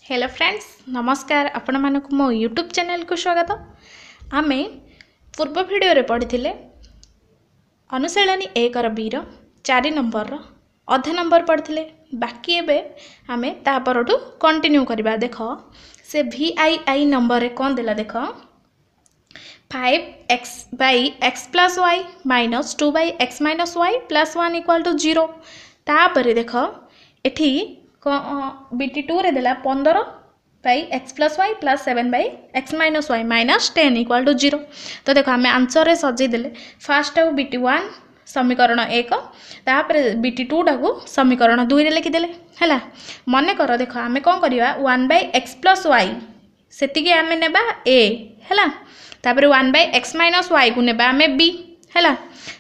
Hello friends नमस्कार आपण मानक मो यूट्यूब चैनल को स्वागत। आमे पूर्व वीडियो रे पढ़ी अनुशीलनी 1 बी रो 4 नंबर रो अधे नंबर पढ़ी बाकी एबे आमे ता परठू कंटिन्यू करबा। देखो से VII नंबर रे कोन देला देख 5x by x plus y minus 2 by x minus y plus 1 equal to 0। तापर देख एठी BT2 रे देला 15 by x plus y plus 7 by x minus y minus 10 equal to 0। तो देखो आमे आंसर रे सजे देले फास्ट BT1 समीकरण 1 तापर BT2 टाको समीकरण 2 रे लिखि देले हैला। मने कर देखो आमे कोन करिवा 1 by x plus y सेति के आमे नेबा a हैला। तापर 1 by x minus y को नेबा आमे b हैला।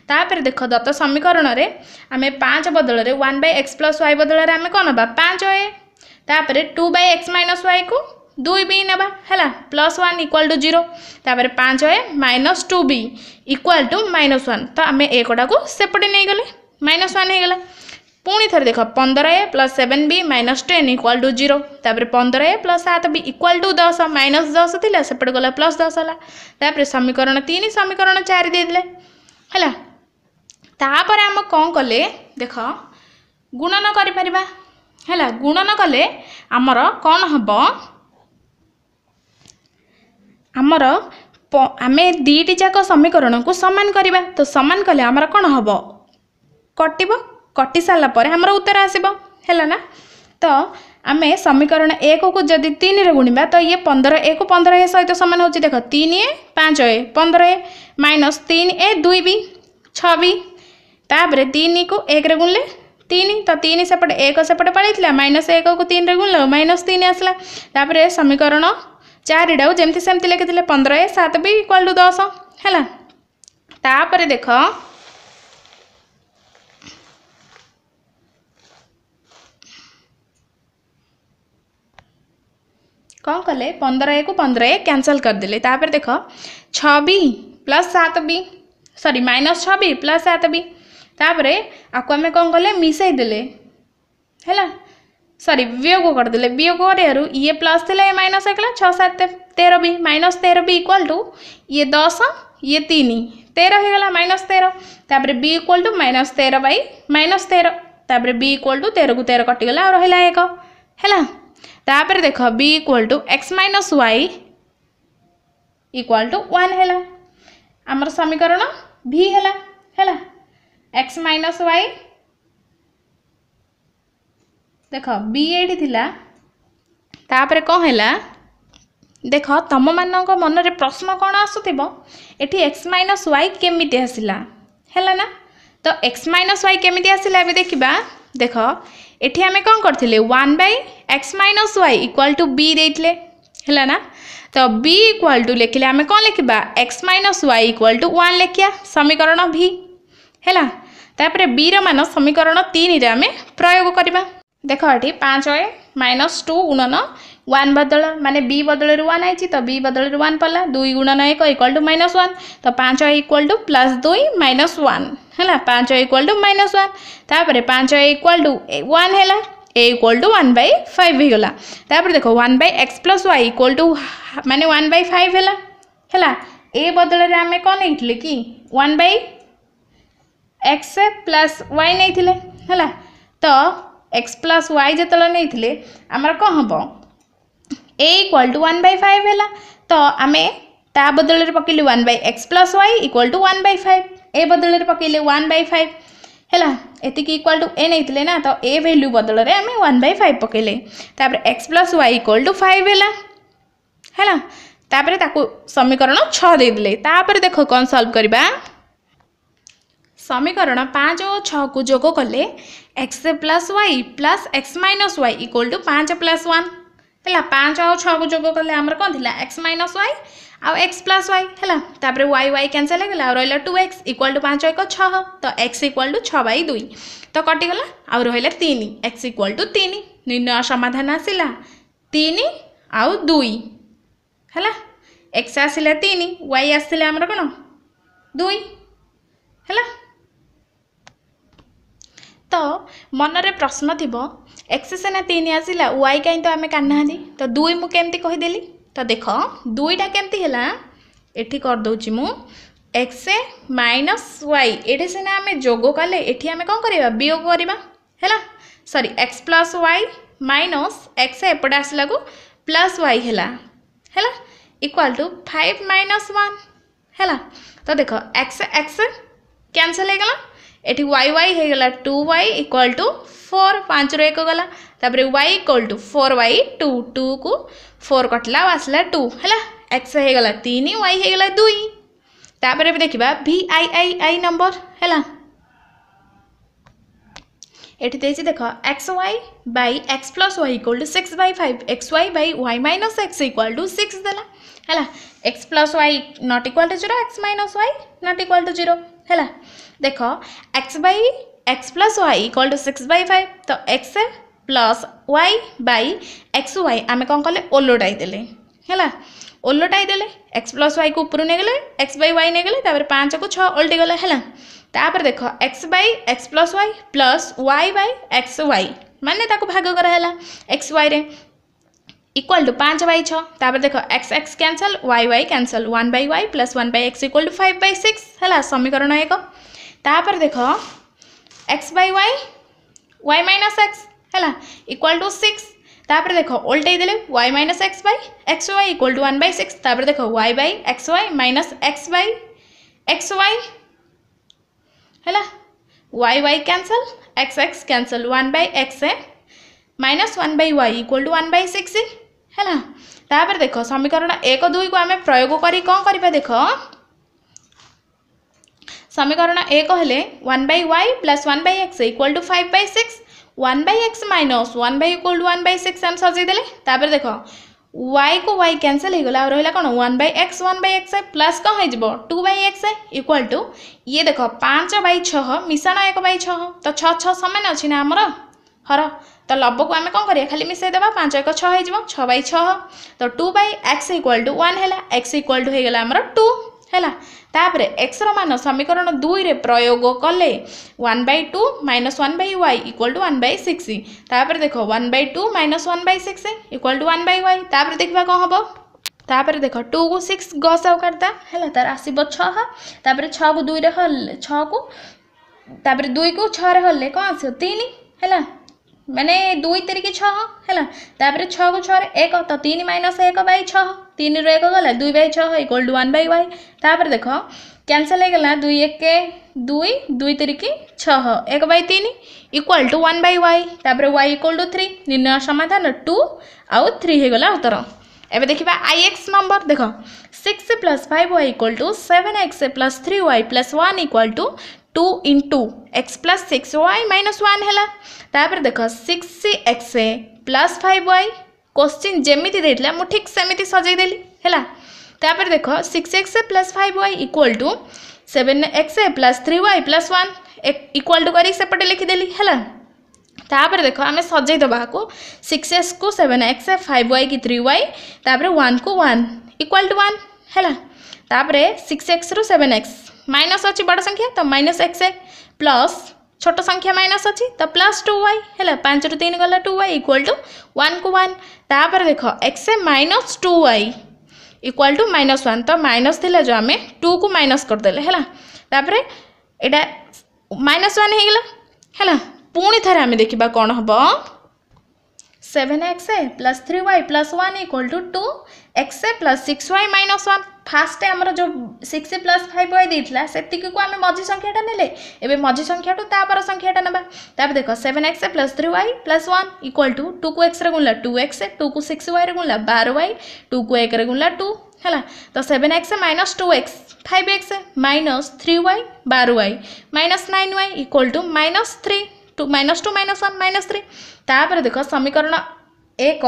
तापर देखो दत्त समीकरण रे आमे 5 बदल रे 1 by x plus y बदल रे आमे कोन बा 5a तापर 2 by x minus y को 2b नेबा हैला प्लस 1 इक्वल टू 0। तापर 5a minus 2b equal to -1 तो आमे ए कोटा को सेपटे नै गले -1 हे गला। पुणी थरे देखो 15a plus 7b minus 10 equal to 0। तापर 15a plus 7b equal to 10 -10 थिला सेपटे गला +10 हला। तापर समीकरण 3 समीकरण 4 दे दिले हैला। तापर हम कोन कले देखो गुणन करि परिबा हैला। गुणन कले हमर कोन हबो हमर आमे दीटी जाक समीकरण को समान करिबा। तो समान कले हमर कोन हबो कटिबो कटि साला परे हमर उत्तर आसीबो हैला ना। तो आमे समीकरण 1 को जदि 3 रे गुणिबा तो ये 15a को 15a सहित समान होची। देखो 3a 5a 15a minus 3a 2b 6b तापर 3 को 1 रे गुणले 3 तो 3 सेपटे 1 सेपटे पळैथिला -1 को 3 रे गुणले -3 आसला। तापर समीकरण 4 डाउ जेमति सेमति लिखिथिले 15a 7b इक्वल टू 10 हैला। तापर देखो कौन कले 15a को 15a कैंसल कर देले। तापर देखो 6b plus 7b sorry -6b plus 7b तापरे आको हमें कौन कले मिसई देले हैला सॉरी वियोग कर देले वियोग करियारु ये प्लस थिला ये माइनस एकला 6 7 13b -13b इक्वल टू ये 10 ये 3 13 हे गला -13 तापरे b इक्वल टू -13 बाई -13 तापरे b इक्वल टू 13 को 13 कटि गला और रहला 1 हैला। तापर देखो b equal to x minus y equal to 1 हैला। हमर समीकरण v हैला हैला x minus y देखो b एठी थिला। तापर कोन हैला देखो तम मानक मन रे प्रश्न कोन आसुथिबो एठी x minus y केमिति आसिला हैला ना। तो x minus y केमिति आसिला बे देखिबा। देखो एठी हमें कोन करथिले 1 by x minus y equal to b देइतले हैला ना। तो b इक्वल टू लिखले हमें कोन लिखिबा x minus y equal to 1 लिखिया समीकरण v हैला। तापर b रो मान समीकरण 3 रे हमें प्रयोग करबा। देखो एठी 5a - 2 गुणन 1 बदल माने b बदल रे 1 आइची तो b बदल रे 1 पल्ला 2 गुणन 1 इक्वल टू -1 तो 5a इक्वल टू +2 -1 हैला 5a इक्वल टू -1 तापर 5a इक्वल टू 1 हैला a इक्वल टू 1/5 हे गला। तापर देखो 1 by x plus y equal to माने 1/5 हैला हैला a बदल रे हमें कोन नेइथिले कि 1 by x plus y नेइथिले हैला। तो x plus y जतल नेइथिले हमर को हबो a इक्वल टू 1/5 हैला। तो आमे ता बदल रे पकेले 1 by x plus y equal to 1/5 a बदल रे पकेले 1/5 हैला एति की इक्वल टू a नेइथिले ना। तो a वैल्यू बदल रे हमें 1/5 पकेले तापर x plus y equal to 5 हैला हैला। तापर ताको समीकरण 6 दे दिले। तापर देखो कोन सॉल्व करबा समीकरण 5 और 6 को जोग कले x plus y plus x minus y equal to 5 plus 1 हैला। 5 और 6 को जोग कले हमर कोन थिला x minus y आ x plus y हैला। तापर y कैंसिल हो गला और रहला 2x इक्वल टू 5 1 6 तो x इक्वल टू 6/2 तो कटि गला और रहला 3 x इक्वल टू 3 निर्णय समाधान आसिला 3 आ 2 हैला। x आसिला 3 y आसिला हमर कोन 2 हैला। तो मनरे प्रश्न थी एक्स सीना 3 आसला वाई कहीं तो आम काढ़ना तो 2 मुझे कहीदेली तो देख 2टा केमती है ये करदे मु एक्स माइनस वाई ये सीना आम जोग कले ये आम कौन करवा वियोग करवा है sorry X plus Y minus X एपटे आसला को प्लस वाई है इक्वाल टू 5 माइनस 1 है तो देख एक्स एक्स कैंसल होगला ये वाई वाई होगला 2y इक्वाल टू 4 5 रू 1 गला तापर y इक्वाल टू 4y 2 2 को 4 कटला आसला 2 है एक्स होगला 3 y होगला 2 तापर भी देखा भी आई नंबर है ये देख x y by x plus y equal to 6/5 x y by y minus x equal to 6 देला है x plus y not equal to 0 x minus y not equal to 0 है देख x by x plus y equal to 6/5 तो x plus y by x y आम कौन कले ओलोटाई देले है ओलोटाई देले एक्स प्लस वाई को ऊपर नहीं गले एक्स बै वाई नहीं गले 5 को 6 ओल्टी गले है तापर देख x by x plus y by x y माने ताको भाग कराला एक्स वाई रे इक्वल टू 5/6 तापर देख x x cancel y cancel 1/y plus 1/x equal to 5/6 है समीकरण 1 तापर देख x by y minus x है इक्वल टू 6 तापर देख ओल्टे देले y minus x by x y equal to 1/6 तापर देख y by x y minus x by x y है y y cancel x x cancel 1/x minus 1/y equal to 1/6 है तापर देख समीकरण 1 2 को आम प्रयोग करी कौन करवा देख समीकरण 1 हेले 1/y plus 1/x equal to 5/6 1/x minus 1 equal to 1/6 आम सजेदेले तापर देख y को y कैंसल हो गला रहा कौन 1/x प्लस कौन हो 2/x इक्वल टू ये देख 5/6 मिश्रण 1/6 तो 6 6 सामान अच्छी ना आमर हर तो लब को आम कौन करिया खाली मिसई देबा 5 1 6 हो 6/6 तो 2/x इक्वल टू 1 है x इक्वल टू होगला आमर 2 है तापर x मान समीकरण 2 रे प्रयोग कले 1/2 माइनस 1/y इक्वल टू 1/6 तापर देख 1/2 माइनस 1/6 इक्वल टू 1/y तापर देखा कौन हम तापर देख 2 को 6 गस आउ काटा है तार आसब 6 तापर 6 को 2 रे हल 6 को तापर 2 को 6 रे हल्ले कौन आस 3 है माने 2 3 की 6 है तापर 6 को 6 रे 1 तो 3 माइनस 1/6 3 रू 1 गला 2/6 इक्वल टू 1/y तापर देख कैंसल हो गला 2 1 2 2 3 की 6 1/3 इक्वल टू 1/y तापर y इक्वल टू 3 निर्णय समाधान 2 आउ 3 हो गला उत्तर एबे देखिबा ix नंबर देख 6 plus 5y equal to 7x plus 3y plus 1 equal to 2 into x plus 6y minus 1 है तापर देख 6x प्लस 5y क्वेश्चन जमी देला मु ठीक सेमिति सजैदेली है तापर देख 6x plus 5y equal to 7x plus 3y plus 1 equal to करी सेपटे लिखिदेली है तापर देख आम सजैदबा को 6x को 7x 5y की 3y तापर 1 को 1 इक्वल टू 1 है तापर 6x रु 7x माइनस अच्छी बड़ संख्या तो माइनस x प्लस छोट संख्या माइनस अच्छी तो प्लस 2y है 5 रु 3 गला 2y इक्वल टू 1 को 1 तापर देख x minus 2y equal to minus 1 तो माइनस थिला जो आम 2 को माइनस करदेले है तापर एटा माइनस 1 हो गला है पुणी थे आम देखा कौन हम 7x plus 3y plus 1 equal to 2x plus 6y minus 1 first आमर जो 6 प्लस 5y देता से को आम मझी संख्याटा ने एवं मझी संख्या तापर संख्याटा ना तापर देख 7x plus 3y plus 1 equal to 2 को x रे गुणला 2x 2 को 6y रे गुणला 12y 2 को 1 रे गुणला 2 है तो 7x माइनस 2x 5x माइनस 3y 12y माइनस 9y equal to minus 3 2 minus 1 minus 3 तापर देख समीकरण 1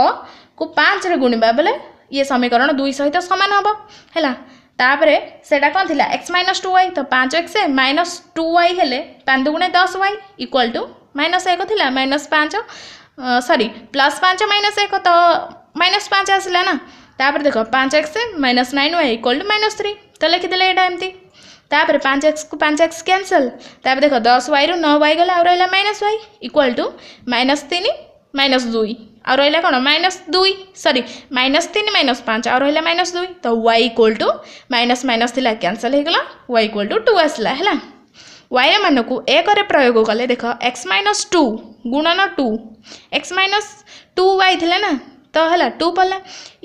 को 5 रे गुणिबा बेले ये समीकरण 2 सहित सामान हम है तापर सेटा कौन थिला x माइनस 2y तो 5x माइनस 2y हेले 5 दुगुणे 10y इक्वल टू माइनस 1 थिला माइनस 5 सॉरी प्लस 5 माइनस 1 तो माइनस 5 आसला ना तापर देख 5x minus 9y equal to minus 3 तो लिखिदेले एटा एमती तापर 5x को 5x कैंसल तापर देख 10y रु 9y गला और रहा -y इक्वल टू -3 -2 और रहा कौन -2 सॉरी -3 -5 और रहा -2 तो y equal to minus minus थिला कैंसल हो गला y इक्वल टू 2 आसला है y मान को 1 रे प्रयोग कले देख x - 2 गुणन 2 x - 2y थिला ना तो है 2 पड़ा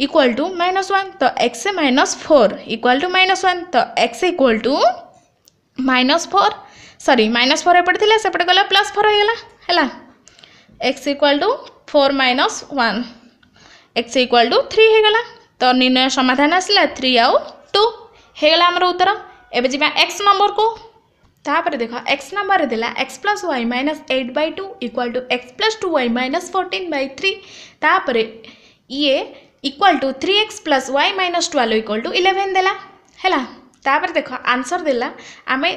इक्वल टू -1 तो x -4 इक्वल टू -1 तो x इक्वल टू -4 सॉरी -4 एपटे थिला सेपटे गला +4 हो गला हैला x equal to 4 - 1 x equal to 3 हो गला तो निर्णय समाधान आसला 3 आउ 2 हो गला हमर उत्तर एबे जिबा x नंबर को तापर देख x नंबर देला x + y - 8/2 equal to x + 2y - 14/3 तापर ये equal to 3x + y - 12 equal to 11 देला हैला तापर देख आंसर देला आमे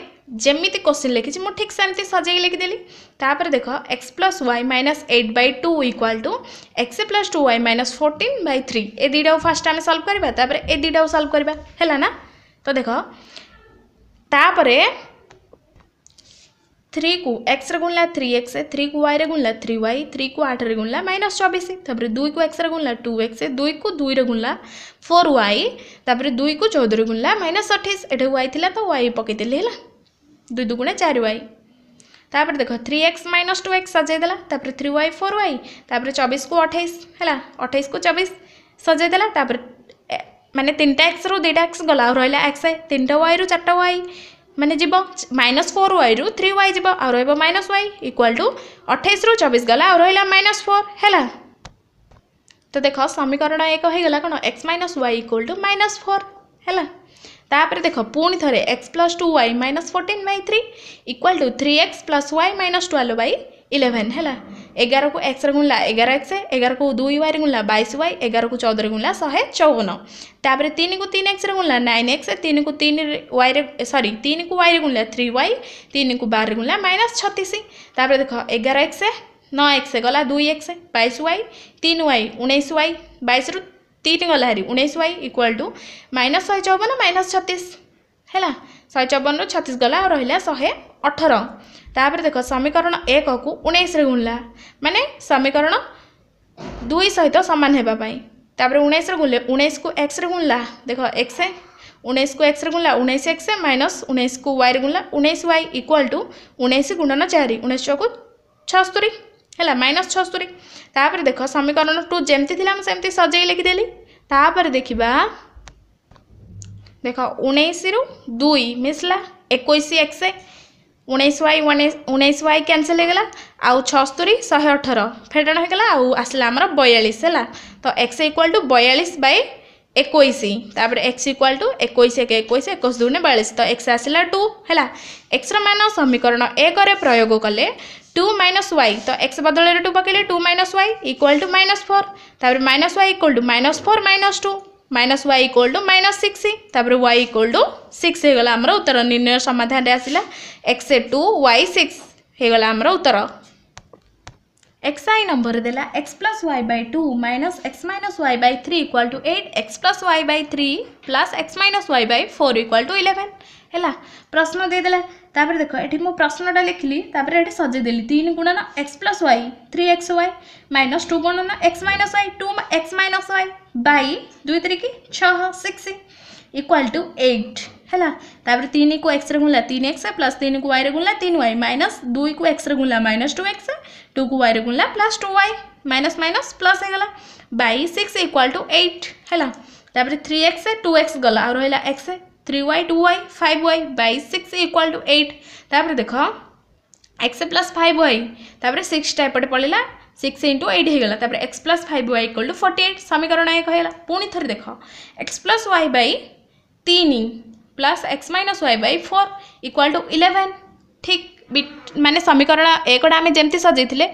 जेमिति क्वेश्चन लिखी मु ठीक सेमती सजै लिखिदेली तापर देख x + y - 8/2 equal to x + 2y - 14/3 ए दुईटा फास्ट आम सल्व करबा तापर ए दुईटा सल्व करबा हैला ना तो देख तापर 3 को x रे गुणला 3x 3 को y रे गुणला 3y 3 को 8 रे गुणला -24 तापर 2 को x रे गुणला 2x 2 को 2 रे गुणला 4y तापर 2 को 14 रे गुणला -28 एठे y थिला तो y पके देले हैला 2 2 गुणे 4y तापर देख 3x - 2x सजै देला तापर 3y 4y तापर 24 को 28 हैला 28 को 24 सजै देला तापर माने 3टा x रो 2टा x गला और रहला x 3टा y रो 4टा y माने जीव -4y रु 3y जीव और रहबो -y इक्वल टू 28 रु 24 गला और रहला -4 हैला तो देख समीकरण 1 हो गला कोन x - y इक्वल टू -4 हैला तापर देख पुणी थरे x + 2y - 14/3 equal to 3x + y - 12/11 हैला 11 को x रे गुणला 11x 11 को 2y रे गुणला 22y 11 को 14 रे गुणला 154 तापर 3 को 3x रे गुणला 9x 3 को 3y रे सॉरी 3 को y रे गुणला 3y 3 को 12 रे गुणला -36 तापर देख 11x 9x गला 2x 22y 3y 19y 22 रु 3 गला हरी 19y इक्वल टू -154 - 36 हैला 154 रु 36 गला और रहला 118 तापर देख समीकरण 1 को 19 रे गुणला माने समीकरण 2 सहित समान हेबा पई तापर 19 रे गुणले 19 को x रे गुणला देख x 19 को x रे गुणला 19x - 19 को y रे गुणला 19y इक्वल टू 19 गुणन 4 19 को 76 हैला -76 तापर देख समीकरण 2 जेमती थिला हम सेमती सजै लिखि देली तापर देखिबा देख 19 रु 2 मिसला 21x 19y कैंसिल हो गला आउ 76 118 फेडण हो गला आउ आसला हमर 42 हैला तो x इक्वल टू 42/21 तापर x इक्वल टू 21 1 21 21 2 42 तो x आसला 2 हैला x रो मान समीकरण 1 रे प्रयोग कले 2 - y तो x बदल रे 2 पकेले 2 - y इक्वल टू -4 तापर -y equal to -4 - 2 -y equal to -6 तापर y इक्वल टू 6 हो गला हमर उत्तर निर्णय समाधान रे आसिला x 2 y 6 हो गला हमर उत्तर xi नंबर देला x + y/2 - x - y/3 equal to 8 x + y/3 + x - y/4 equal to 11 हैला प्रश्न दे देला तापर देखो एठी मो प्रश्नटा लिखली तापर एठी सजे देली 3 गुणन x + y 3xy - 2 गुणन x - y 2x - y by 2 3 की 6 6 इक्वल टू 8 हैला तापर 3 को x रे गुणला 3x + 3 को y रे गुणला 3y - 2 को x रे गुणला -2x 2 को y रे गुणला +2y माइनस माइनस प्लस हो गला बाई 6 इक्वल टू 8 हैला तापर 3x 2x गला और रहला x 3y 2y 5y by 6 equal to 8 तापर देखो x + 5y तापर 6 टा एपटे पड़िला 6 × 8 हो गला तापर x + 5y = 48 समीकरण 1 कहला पुनी थरे देखो x + y / 3 plus x - y / 4 equal to 11 ठीक माने समीकरण 1 टा आमे जेमती सजेइथिले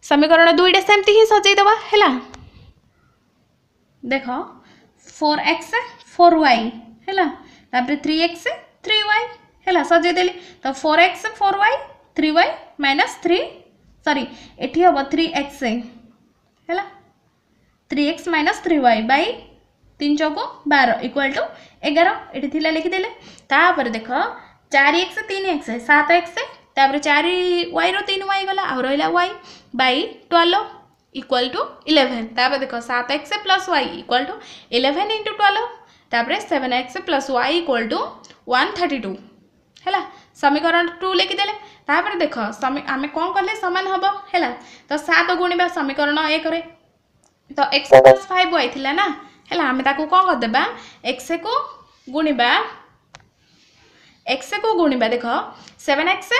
समीकरण 2 टा सेमती ही सजेइ दबा हैला देखो 4x 4y हैला तापर 3x 3y हैला सजेइ देली तो 4x 4y 3y - 3 सॉरी एठी हबो 3x हैला 3x - 3y / 3 choco 12 equal to 11 ये थिला लिखिदेले तापर देख 4x 3x 7x तापर 4y रो 3y गला आ रहिला y बाई 12 इक्वल टू 11 तापर देख 7x plus y equal to 11 into 12 तापर 7x plus y equal to 132 है समीकरण 2 लिखिदेले तापर देख आम कौन कले सामान हम है तो 7 गुणिबा समीकरण 1 रे तो x प्लस 5y थिला ना है आम ताकू कौन करदेबा x को गुणिबा देख 7x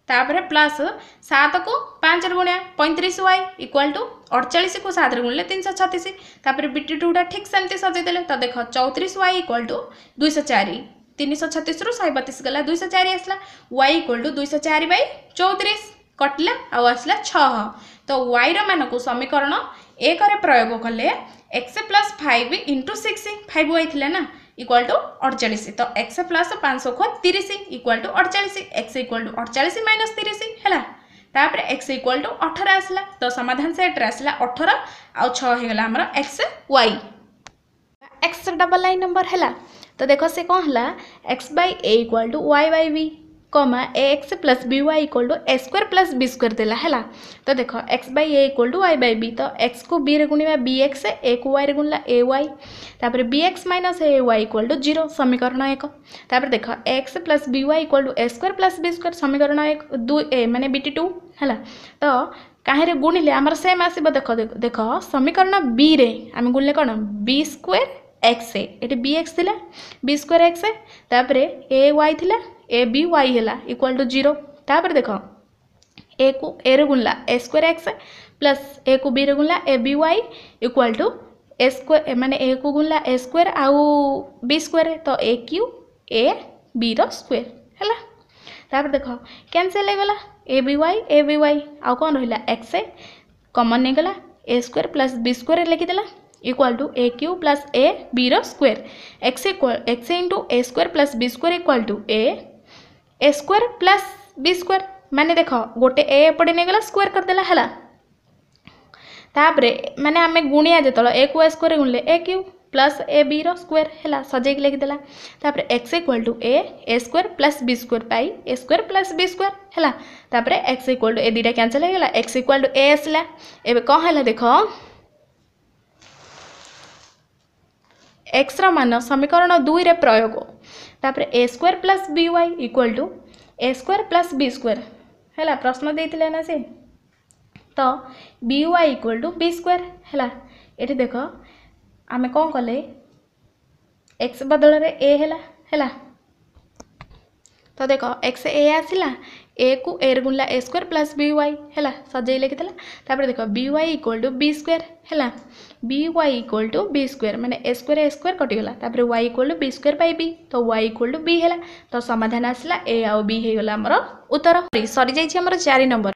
तापर प्लस 7 को 5 गुणिया 35y इक्वल टू 48 को 7 गुणिले 336 तापर बीटी 2 ठीक सेमती सजेदेले तो देख 34y इक्वल टू 204 336 रु 132 गला 204 आसला y इक्वल टू 204 बाई 34 कटला आउ आसला 6 तो y रो मान को समीकरण 1 रे प्रयोग कले x प्लस 5 इंटू 6 5y थिला ना इक्वल टू 48 तो x प्लस 500 को 30 equal to 48 x equal to 48 minus 30 है तापर x इक्वल टू 18 आसला तो समाधान सेट रे आसला 18 आउ 6 हे गला हमर x y x double line number है तो देखो से कौन है x by a equal to y by b comma a x plus B Y equal to A square plus B square देला है तो देखो x by a equal to y by B तो x को b रे गुणिबा B x ए को y रे गुणला ए वाई तापर b x minus a y equal to 0 समीकरण 1 तापर देखो x plus B Y equal to A square plus B square समीकरण 1 2 ए माने बीटी 2 है तो कहीं गुणिले आमर सेम आसब देख देख समीकरण बी रे आम गुणिले कौन बी स्क्वायर एक्स ये बी एक्स थिला बी स्क्वायर एक्स तापर ए वाई थिला ए बी वाई है इक्वल टू 0 तापर देख ए को ए रे गुणला A square X plus A को बी रे गुणला A B Y equal to A square माने ए को गुणला ए स्क्वायर आउ बी स्क्वायर तो ए क्यू ए बी रो स्क्वायर है तापर देख कैंसिल हो गला ए बी वाई आउ कौन रहा एक्स कॉमन नहीं गला A square plus B square लिखिदेला equal to A Q plus A B रो square X into A square plus B square equal to A square plus B square माने देख गोटे ए एपटे नहीं गला स्क्वायर करदेला है तापर माने आम गुणिया जो ए को ए स्क्वायर गुणले A Q plus A B रो स्क्वायर है सजेक लिखिदेला तापर X equal to A square plus B square पाई A square plus B square है तापर एक्स इक्वल टू ए दुटा कैंसिल हो गला एक्स इक्वल टू ए आसला एबे कौन है देख एक्स मान समीकरण 2 रे प्रयोग तापर A square plus B Y equal to A square plus B square है प्रश्न देते ना से तो B Y equal to B square है ये देख आम कौन कले एक्स बदल रे ए है तो देख एक्स ए आसला ए को ए गुणला A square plus B Y है सजे लिखिदेला तापर देख B Y equal to B square है B Y equal to B square माने ए स्क्वायर कटिगला तापर Y equal to B square by B तो वाई इक्वल टू बी है तो समाधान आसला ए आउ बी हो गला हमर उत्तर सरी जाइए हमर 4 नंबर